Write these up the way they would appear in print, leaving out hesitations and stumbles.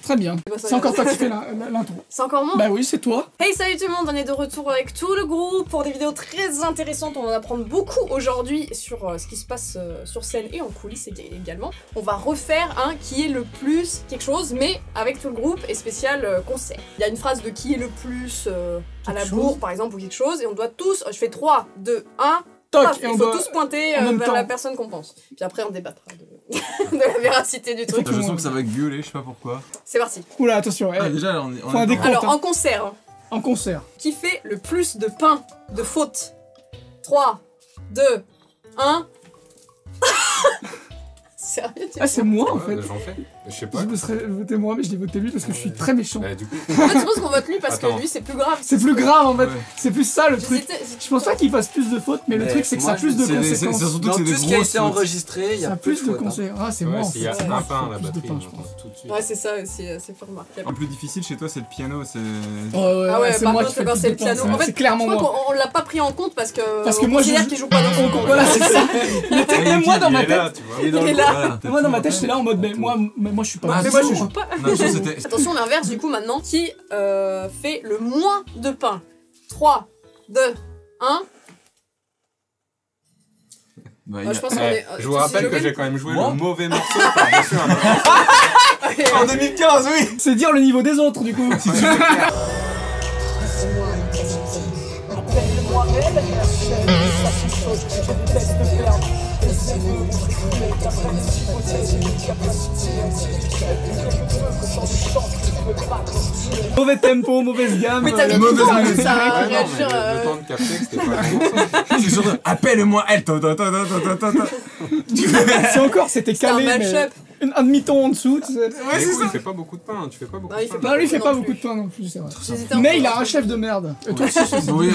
Très bien. C'est encore toi qui fais l'intro. C'est encore moi? Bah oui, c'est toi. Hey, salut tout le monde, on est de retour avec tout le groupe pour des vidéos très intéressantes. On va en apprendre beaucoup aujourd'hui sur ce qui se passe sur scène et en coulisses également. On va refaire un qui est le plus quelque chose, mais avec tout le groupe et spécial concert. Il y a une phrase de qui est le plus à la bourre par exemple ou quelque chose et on doit tous, je fais 3, 2, 1... Toc, il faut tous pointer vers la personne qu'on pense. Puis après on débattra de la véracité du truc. Je sens que ça va gueuler, je sais pas pourquoi. C'est parti. Oula, attention. Ah, déjà, on est faut un décompte. Alors, en concert. En concert. Qui fait le plus de pain de faute? 3, 2, 1... Sérieux, ah, c'est moi en fait. J'en fais. Je sais pas. Je me serais voté moi, mais je l'ai voté lui parce que je suis très méchant. Bah, du coup. En fait, je pense qu'on vote lui parce que lui, c'est plus grave. C'est plus grave en fait. Ouais. C'est plus ça le truc. Je pense pas qu'il fasse plus de fautes, mais le truc c'est que ça a plus de conséquences. C'est surtout Dans que c'est tout des ce qui a grosses été fautes. enregistré, il y Ça a a plus de fautes, hein. conséquences. Ah, c'est moi en fait. S'il y a C'est un moi, pain à la plus de batterie, pain, on je pense. entend tout de suite. Ouais, c'est ça aussi, c'est fait remarquable. Le plus difficile chez toi, c'est le piano. C'est. Ah ouais, c'est par moi contre, qui fais quand plus c'est de le piano. pain, En fait, c'est clairement je crois moi. qu'on l'a pas pris en compte parce que moi, je considère qu'il joue pas dans son Voilà, c'est ça. Même moi dans ma Il est là, tête. tu vois. Il est là. Moi dans ma tête, j'étais là en mode, mais moi je suis pas. Bah, Mais moi, je joue pas. Non, ça, c'était. Attention, l'inverse du coup maintenant. Qui fait le moins de pain? 3, 2, 1. Bah, Je pense qu'on est. Je vous rappelle que j'ai quand même joué Moi le mauvais morceau par-dessus un morceau. En 2015, oui. C'est dire le niveau des autres du coup. Mauvais tempo, mauvaise gamme. Mais t'as mis mauvaise du temps musique. ça à Ouais, non, réagir. mais le temps de capter que c'était pas bon. C'est surtout. Appelle-moi elle. C'est encore, c'était C'est un calé, mais mashup. un demi-ton en dessous. Tu sais. Ouais, Mais c'est oui, ça. il fait pas beaucoup de pain, tu fais pas beaucoup Non, il de fait pain. Non, lui il fait Non pas plus. beaucoup de pain non plus, c'est vrai. J'hésitais un Mais peu. il a un chef de merde. Et toi aussi, c'est Oui,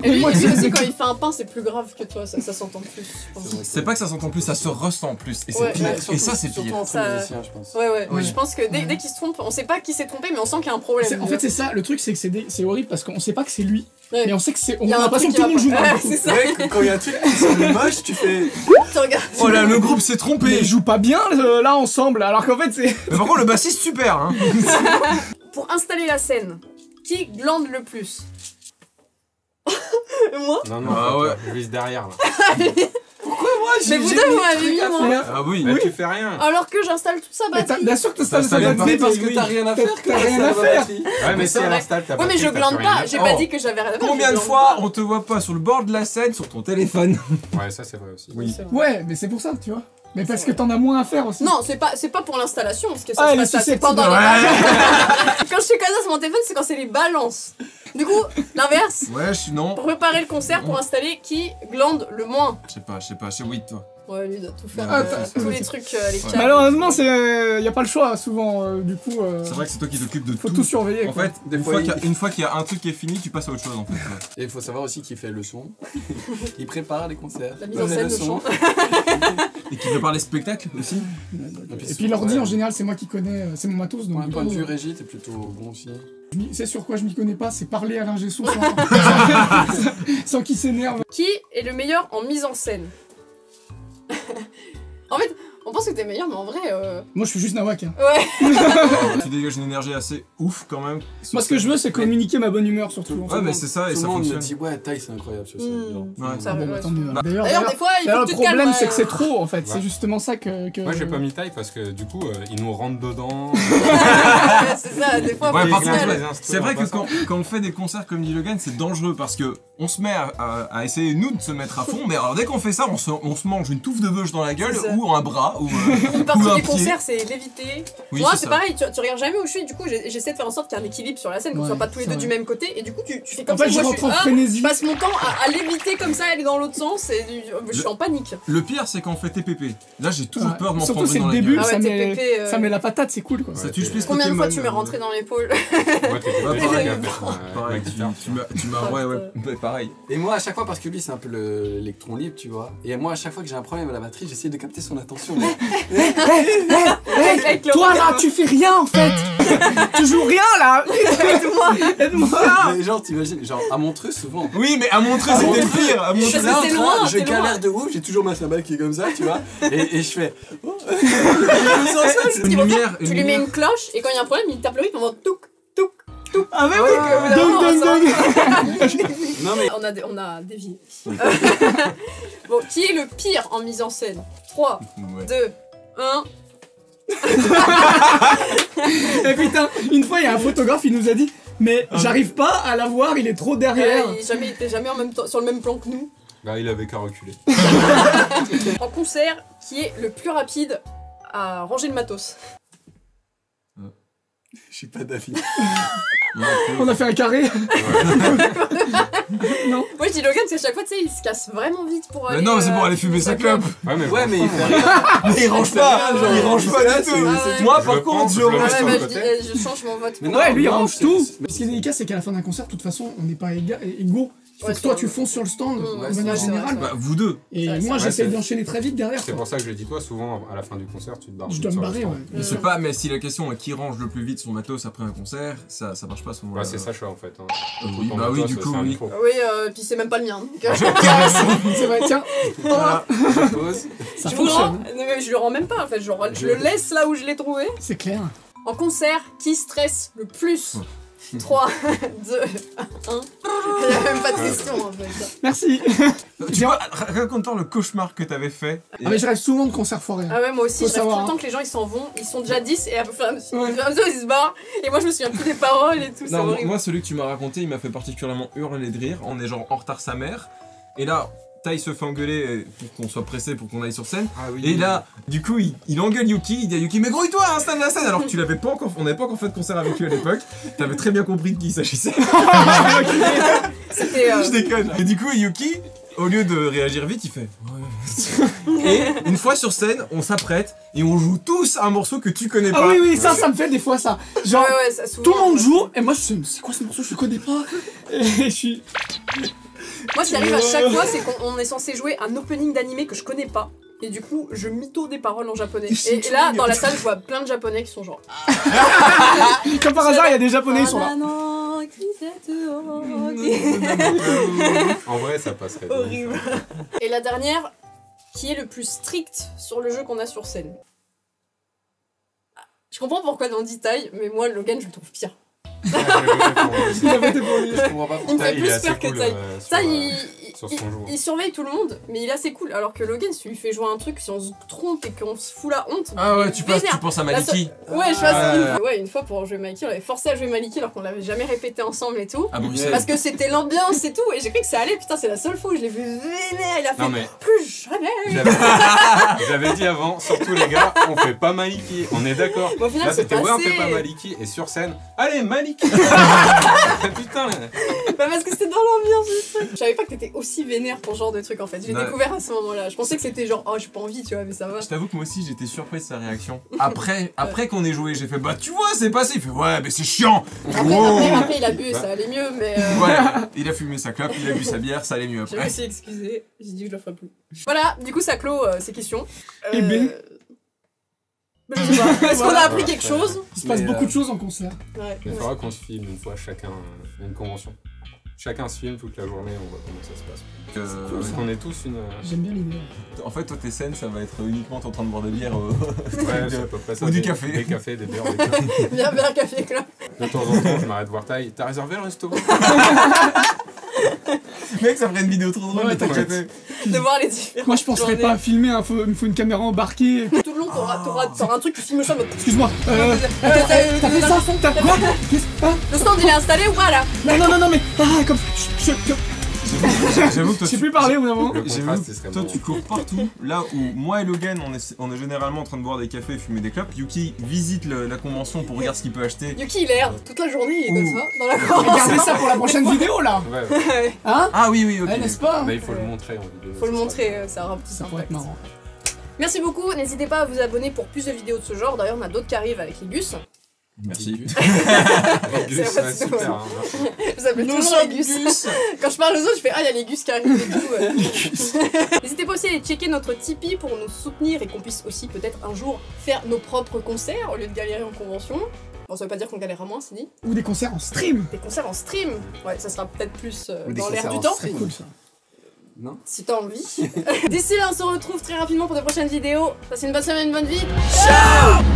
Et lui, Moi, lui je- aussi, quand il fait un pain, c'est plus grave que toi, ça s'entend plus. Je pense. c'est pas que ça s'entend plus, ça se ressent plus. Et c'est Ouais. pire. Ouais, Et ça, c'est surtout pire. entre Ça- musiciens, je pense. Ouais, Oui. je pense que dès qu'il se trompe, on sait pas qui s'est trompé, mais on sent qu'il y a un problème. En fait, c'est ça. Le truc, c'est que c'est horrible parce qu'on sait pas que c'est lui. Ouais. Mais on sait que c'est. On Il y a a un l'impression truc que tout le monde qui joue va mal. pas. du coup. C'est ça. Ouais, quand il y a un truc qui sonne moche, tu fais. Tu regardes. Oh là, le groupe s'est Mais trompé. ils jouent pas bien là ensemble, alors qu'en fait c'est. Mais par contre, le bassiste, super. Hein. Pour installer la scène, qui glande le plus? Moi? Non, non, Ah toi, ouais. je vise derrière là. Mais vous deux, vous m'avez mis moi. Ah oui. Mais tu fais rien. Alors que j'installe toute sa batterie. Bien sûr que Ça ça vient va pas. te Parce que t'as rien à faire. T'as rien à faire. Ouais, mais si elle installe ta Ouais, mais je batterie, t'as glande plus rien pas, à j'ai faire. pas Oh. dit que j'avais rien à faire. Combien je de glande fois pas. on te voit pas sur le bord de la scène sur ton téléphone? Ouais, ça c'est vrai aussi. Oui. C'est vrai. Ouais, mais c'est pour ça, tu vois. Mais parce que t'en as moins à faire aussi. Non, c'est pas pour l'installation, parce que ça Ah, se les passe ça, c'est sucettes, pendant c'est les Ouais. Quand je suis comme ça sur mon téléphone, c'est quand c'est les balances. Du coup, l'inverse, Ouais, je suis non. pour préparer le concert, pour installer, qui glande le moins? Je sais pas, chez Wit, toi. Ouais, lui, il doit tout faire. Ah, tous les trucs, les câbles. Malheureusement, c'est y a pas le choix souvent. Du coup, C'est vrai que c'est toi qui t'occupes de faut tout. tout surveiller. En quoi. fait, Des une fois, fois une fois qu'il y a un truc qui est fini, tu passes à autre chose en fait. Et il faut savoir aussi qu'il fait le son. Il prépare les concerts. La mise en scène, le chant. Et qui prépare les spectacles aussi. Et puis l'ordi en général, c'est moi qui connais, c'est mon matos. Pour Donc un point de vue régie, t'es plutôt bon aussi. c'est sur quoi je m'y connais pas, c'est parler à l'ingé son sans qu'il s'énerve. Qui est le meilleur en mise en scène? En fait, on pense que t'es meilleur, mais en vrai, Moi, je suis juste nawak. Hein. ouais. Tu dégages une énergie assez ouf quand même. Moi, ce que je veux, c'est communiquer ma bonne humeur surtout. en fait. Ouais, mais c'est ça et Tout ça le monde me fonctionne. dit ouais, taille c'est incroyable sur scène. genre. Ouais. Ça, Ah bon, ouais. tant mieux. Bah, D'ailleurs, des fois, il faut D'ailleurs, que le tu te calmes. problème, c'est que c'est trop en fait. Ouais. C'est justement ça que. Moi j'ai pas mis taille parce que du coup ils nous rentrent dedans. Ouais, c'est ça, des fois, Ouais, faut par que tu te contre, calmes. c'est vrai que quand on fait des concerts comme dit Logan, c'est dangereux parce que on se met à essayer nous de se mettre à fond, mais alors dès qu'on fait ça, on se mange une touffe de bœuf dans la gueule C'est ça. ou un bras ou Une ou partie un des pied. concerts, c'est l'éviter. Oui, Moi, c'est c'est ça. pareil, tu regardes jamais où je suis, du coup, j'essaie de faire en sorte qu'il y ait un équilibre sur la scène, qu'on Ouais, soit pas tous les c'est deux vrai. du même côté, et du coup, tu fais comme En fait, ça. je Moi, rentre en je frénésie. passe mon temps à l'éviter comme ça, aller dans l'autre sens, et je suis en panique. Le pire, c'est quand on fait TPP. Là, j'ai toujours Ouais. peur de m'en Surtout, prendre c'est une dans le la début, gueule. Ah ça, ouais, met, TPP, ça met la patate, c'est cool quoi. Ça Ouais, tue t'es- plus Combien de fois tu Pokémon, m'es rentré dans l'épaule? Moi t'es Ouais, déjà pareil. gaffe Pareil, avec la guitare. tu m'as, ouais, pareil. Et moi à chaque fois, parce que lui c'est un peu l'électron libre, tu vois. Et moi à chaque fois que j'ai un problème à la batterie, j'essaie de capter son attention. Avec le Toi regard. là, tu fais rien en fait. Tu joues rien là. Aide-moi. Mais genre, t'imagines, genre, à Montreux, souvent. Oui, mais à Montreux, c'était le pire. À Montreux, Parce que Là, en t'es train, loin, je t'es loin. galère de ouf, j'ai toujours ma cymbale qui est comme ça, tu vois. Et je fais. Oh. Sans ça, je- Tu Une vas lumière, faire, une tu lui mets lumière. une cloche et quand il y a un problème, il tape le rythme en mode touk touk. Ah mais Ah oui. ouais, que, évidemment, Ding, ça- ding, ding. Non, mais On a dévié. Bon, qui est le pire en mise en scène 3, Ouais. 2, 1. Et putain, une fois il y a un photographe, il nous a dit mais j'arrive pas à la voir, il est trop derrière. Il était jamais en même temps, sur le même plan que nous. Bah, il avait qu'à reculer. En concert, qui est le plus rapide à ranger le matos. je suis pas d'avis. On a fait un carré. Non. Moi je dis Logan parce qu'à chaque fois, tu sais, il se casse vraiment vite pour aller. Mais non, c'est pour aller fumer sa clope. Ouais, mais Ouais, bon. mais il fait rien. Mais il range pas. Genre, Il range pas du tout. Ah ouais. Moi, Je par le contre, prends, je je le range mets Ouais, sur tout. le bah, côté. je change mon vote. Mais Ouais, lui il non, range c'est- tout. c'est- Ce qui est délicat, c'est qu'à la fin d'un concert, de toute façon, on n'est pas égaux. Il faut Ouais, que toi c'est tu vrai. fonces sur le stand Ouais, de c'est manière vrai, c'est générale. vrai. Bah, vous deux. Et Ouais, moi c'est j'essaie vrai, d'enchaîner très vite derrière. C'est quoi. pour ça que je dis, toi, souvent, à la fin du concert, tu te barres. Je vite dois me sur le barrer, stand. ouais. Mais c'est pas, mais si la question est qui range le plus vite son matos après un concert, ça marche pas à ce moment-là. Ouais, c'est ça, choix en fait. Hein. Oui, Ton bah oui, matos, du coup, c'est un oui. micro. Oui, puis c'est même pas le mien. Donc, C'est vrai, tiens, Voilà, je pose. ça je vous le rends. fonctionne. Non, mais je le rends même pas en fait, je le laisse là où je l'ai trouvé. C'est clair. En concert, qui stresse le plus 3, 2, 1. Il n'y a même pas de question en fait. Merci. Tu vois, raconte-toi le cauchemar que t'avais fait. Ah mais je rêve souvent de concerts foirés. Ah ouais, moi aussi, Faut je rêve tout savoir, le temps hein. que les gens ils s'en vont, ils sont déjà 10 et à peu près Ouais. ils se barrent. Et moi je me souviens plus des paroles et tout, c'est Non, horrible. moi, celui que tu m'as raconté, il m'a fait particulièrement hurler de rire. On est genre en retard sa mère. Et là, Tai se fait engueuler pour qu'on soit pressé pour qu'on aille sur scène. Ah oui. Et là, du coup, il engueule Yuki. Il dit à Yuki, mais grouille-toi, installe la scène. Alors que tu l'avais pas encore, on n'avait pas encore fait de concert avec lui à l'époque. T'avais très bien compris de qui il s'agissait. C'était. Je déconne. Et du coup, Yuki, au lieu de réagir vite, il fait. Ouais. Et une fois sur scène, on s'apprête et on joue tous un morceau que tu connais Ah pas. oui, oui, ça me fait des fois ça. Genre, Ouais, ça souvent. tout le monde joue et moi je sais, c'est quoi ce morceau, je le connais pas. Et je suis. Moi, ce qui arrive à chaque fois, c'est qu'on est censé jouer un opening d'animé que je connais pas. Et du coup, je mytho des paroles en japonais. Et là, dans la salle, je vois plein de japonais qui sont genre. Comme par hasard, il y a des japonais, ils sont là. En vrai, ça passerait. Horrible. Et la dernière, qui est le plus strict sur le jeu qu'on a sur scène. Je comprends pourquoi on dit taille, mais moi, Logan, je le trouve pire. Il a voté pour lui. Je comprends pas Il me pourquoi. fait Il est plus assez peur que cool, taille. Ça, sur son jour. il surveille tout le monde, mais il est assez cool. Alors que Logan, si tu lui fais jouer un truc, si on se trompe et qu'on se fout la honte. Ah ouais, il tu est vénère. penses à La Maliki. Ouais, je fasse une fois pour jouer Maliki, on avait forcé à jouer Maliki alors qu'on l'avait jamais répété ensemble et tout. À Bruxelles. Parce que c'était l'ambiance et tout, et j'ai cru que ça allait, putain, c'est la seule fois où je l'ai vu vénère, il a fait Non, mais- plus jamais. J'avais dit avant, surtout les gars, on fait pas Maliki, on est d'accord. Bon, au final, Là c'est c'était ouais, on passé. fait pas Maliki, et sur scène, allez Maliki. Putain, là. Bah parce que c'était dans l'ambiance du truc. Je savais pas que t'étais aussi vénère pour ce genre de truc en fait. J'ai Ouais. découvert à ce moment-là. Je pensais que c'était genre, oh j'ai pas envie, tu vois, mais ça va. Je t'avoue que moi aussi j'étais surpris de sa réaction. Après qu'on ait joué, j'ai fait bah tu vois c'est passé. Il fait ouais mais c'est chiant. Après, il a bu et ça allait mieux, mais Ouais, il a fumé sa clope, il a bu sa bière, ça allait mieux je me après. suis excusée. J'ai dit que je le ferai plus. Voilà, du coup ça clôt ces questions. Et B. Je sais pas. Est-ce qu'on a appris quelque chose? Il se passe Mais, beaucoup de choses en concert. Ouais. Il faudra qu'on se filme une fois chacun une convention. Chacun se filme toute la journée, on voit comment ça se passe. Euh, Parce qu'on est tous une. J'aime bien l'idée. en fait toi tes scènes ça va être uniquement en train de boire des bières. Ouais, c'est à peu près ça. Ou du des- café. Des cafés, des bières, des cafés. Bien, bien café club. De temps en temps, je m'arrête voir taille. T'as réservé le resto? Mec ça ferait une vidéo trop drôle Ouais, de ton t'inquiète. côté. De voir les différents. Moi je penserais journées. pas à filmer, il me faut une caméra embarquée. Tout le long, t'auras un truc, tu filmes ça en mode. Excuse-moi. T'as T'as fait ça? T'as quoi? Qu'est-ce- ah, Le stand il est installé ou pas là? non, mais. Ah, comme. J'avoue que toi Je sais tu- plus parler au bout d'un moment. Le J'ai vu, contraste, ce serait toi marrant. tu cours partout, là où moi et Logan on est généralement en train de boire des cafés et fumer des clopes, Yuki visite la convention pour regarder ce qu'il peut acheter. Yuki il est là, toute la journée il est Ouh. comme ça, dans la cour. Regardez ça pour la prochaine vidéo là. Ouais, ouais. Hein? Ah oui oui ok. N'est-ce pas? Bah, il faut le montrer en vidéo. Faut le montrer, ça aura un petit Ça pourrait être impact. marrant. Merci beaucoup, n'hésitez pas à vous abonner pour plus de vidéos de ce genre, d'ailleurs on a d'autres qui arrivent avec les Gus. Merci. Gus, C'est ouais, super. Hein. Je vous appelle toujours les Gus. Quand je parle aux autres, je fais ah, il y a les Gus qui arrivent et tout. N'hésitez pas aussi à aller checker notre Tipeee pour nous soutenir et qu'on puisse aussi peut-être un jour faire nos propres concerts au lieu de galérer en convention. Bon, ça veut pas dire qu'on galérera moins, c'est dit. Ou des concerts en stream. Des concerts en stream. Ouais, ça sera peut-être plus Ou des dans l'air concerts du en temps. Très cool ça. Non? Si t'as envie. D'ici là, on se retrouve très rapidement pour de prochaines vidéos. Passez une bonne semaine, une bonne vie. Ciao!